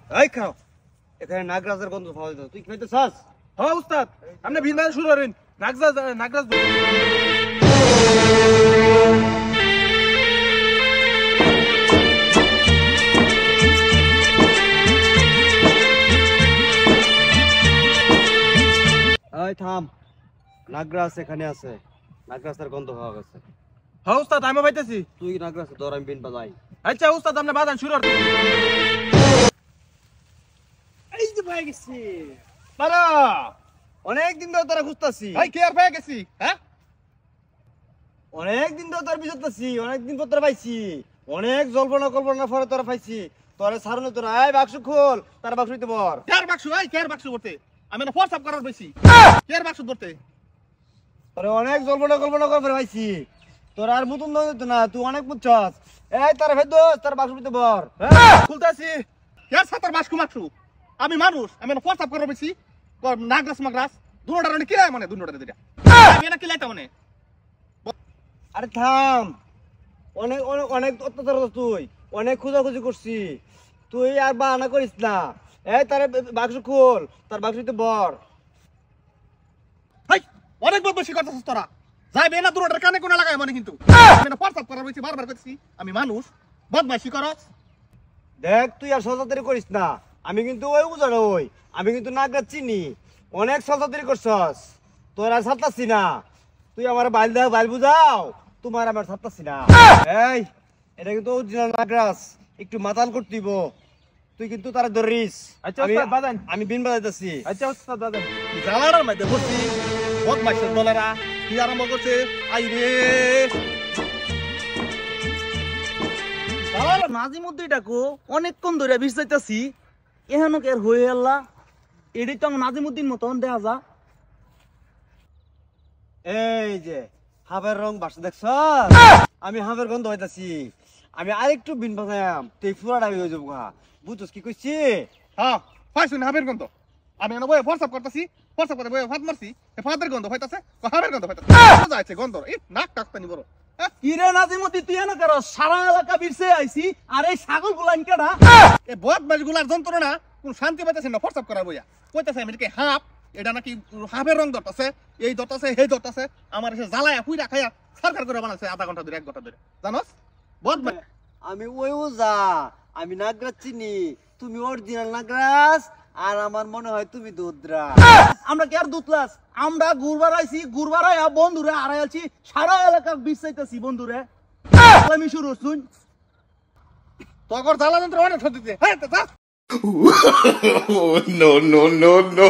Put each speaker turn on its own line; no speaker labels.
এই খাও, এখানে নাগরাজের গন্ধ পাওয়া যেত, তুই খাইতে চাস?
হ্যাঁ উস্তাদ, আপনি ভিন ভাই শুরু করেন। নাগরাজ
এই থাম, নাগরাজ এখানে আছে, নাগরাজের গন্ধ পাওয়া গেছে।
হ্যাঁ উস্তাদ, আমি পাইতেছি।
তুই নাগরাজ ধর, আমি বিন বাজাই।
আচ্ছা উস্তাদ, আপনি বাজান শুরু করেন।
এই যে পেয়ে গেছি বাবা, অনেকদিন ধরে তোরা খুঁজতাছি।
ভাই কি আর পেয়ে গেছি? হ্যাঁ
অনেকদিন ধরে তোর বিচরতাছি, অনেকদিন পর তোরা পাইছি, অনেক জল্পনা কল্পনা পরে তোরা পাইছি। তোরা সারনে তোরা এই বাক্স খোল, তার বাক্স দিতে বর।
কেয়ার বাক্স, ভাই কেয়ার বাক্স করতে আমি না ফোর্স আপ করার বেশি। কেয়ার বাক্স ধরতে
তোরা অনেক জল্পনা কল্পনা করে পাইছি, তোরা আর মতন নয় না, তুই অনেক বুঝছস। এই তার ভেদ তার বাক্স দিতে বর।
খুলতেছি। কেয়ার সাতার বাক্স মাক্সু, আমি মানুষ, আমি না ফোর্স আপ করার বেশি। নাগরাজ মাগরাজ দুটোটা রানি কিলাই মানে, দুটোটা দিটা আমি না কিলাইতা মানে।
আরে থাম, অনেক অনেক অনেক অত্যাচার করছিস তুই, অনেক খোঁজাখুঁজি করছি, তুই আর বাহানা করিস না। এই তার বাক্স খোল, তার বাক্স দিতে বর।
ভাই অনেক বেশি করতেছিস তোরা, যাইবে না দুটোটার কানে কোনা লাগাই মানে, কিন্তু আমি না ফোর্স আপ করার বেশি, বারবার করছি আমি মানুষ, বদমাইশি করস।
দেখ তুই আর সজাতারি করিস না, আমি কিন্তু ওই বুঝানো ওই, আমি কিন্তু নাগরাজ চিনি, অনেক সজাতারি করছস, তোর আর ছাড়তাছি না। তুই আমার বাইল দেখ, বাইল বুঝাও, তোমার আমার ছাড়তাছি না। এই এটা কিন্তু অরিজিনাল নাগরাজ, একটু মাতাল করতে দিব, তুই কিন্তু তারা ধরিস।
আচ্ছা উস্তাদ বাজান।
আমি বিন বাজাইতেছি।
আচ্ছা উস্তাদ বাজান। জালাড়ার মধ্যে বসছি, বদমাইশের দলেরা কি আরম্ভ করছে। আই রে
বাবা নাজিমুদ্দিন ডাকো, অনেকক্ষণ ধরে বিষ যাইতাছি, এখানো কে হয়ে আল্লাহ, এটাই তো নাজিমুদ্দিন মতন দেখা যা।
এই যে হাবের রং বাসা দেখছ, আমি হাবের গন্ধ হইতাছি, আমি আরেকটু বিন বাজাম, তুই পুরাটা হয়ে যাবো। বুঝছস কি কইছি?
হ্যাঁ পাইছুন হাবের গন্ধ, আমি এনে বয়ে ফোর্স আপ করতেছি, ফোর্স আপ করে বয়ে ফাত মারছি, ফাদের গন্ধ হইতাছে, হাবের গন্ধ হইতাছে, যাচ্ছে গন্ধ। এই নাক টাকতানি বড়।
কি রে নাজিমুদ্দিন, তুই এনে কেন সারা এলাকা বিরছে আইছি, আর এই ছাগল গুলান কেডা?
এই বদমাইশ গুলার যন্ত্রণা কোন শান্তি পাইতেছে না, ফোর্স আপ করার বইয়া কইতাছে আমি কি হাফ, এটা নাকি হাফের রং ধরতেছে, এই ধরতেছে সেই ধরতেছে, আমার এসে জ্বালায়া হুইরা খাইয়া সরকার করে বানাইছে আধা ঘন্টা ধরে 1 ঘন্টা ধরে, জানোস বদমাইশ।
আমি ওই ওজা, আমি নাগরাজ চিনি, তুমি অরিজিনাল নাগরাজ, আর আমার মনে হয় তুমি দুধরা।
আমরা কি আর দুতলাস, আমরা ঘুরবার আইছি, ঘুরবার আয়া বন্ধুরে আড়াই আছি, সারা এলাকা বিষ চাইতেছি বন্ধুরে। আমি শুরু শুন,
তখন জ্বালা যন্ত্র অনেক সত্যি। হ্যাঁ
no, no, no, no.